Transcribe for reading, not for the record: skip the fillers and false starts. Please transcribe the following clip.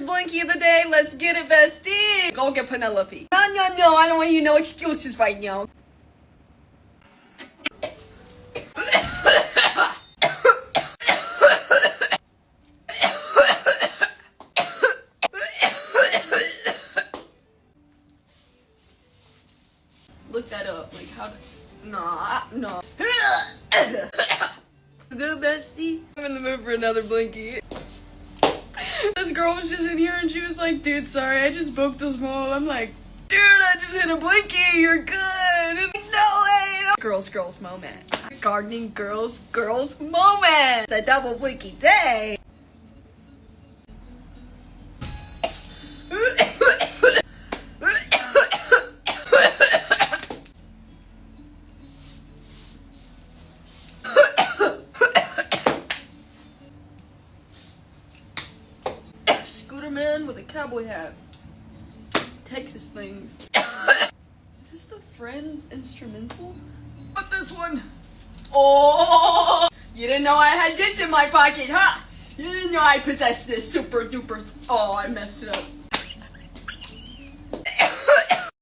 First blinky of the day, let's get it, bestie! Go get Penelope. No, I don't want you no excuses right now. Look that up, like how to... No. Good, bestie? I'm in the mood for another blinky. This girl was just in here and she was like, dude, sorry, I just booked a small. I'm like, dude, I just hit a blinky, you're good. No way. Girls moment. Gardening girls moment. It's a double blinky day. Scooter man with a cowboy hat. Texas things. Is this the Friends instrumental? What this one? Oh! You didn't know I had this in my pocket, huh? You didn't know I possessed this super duper. Oh, I messed it up.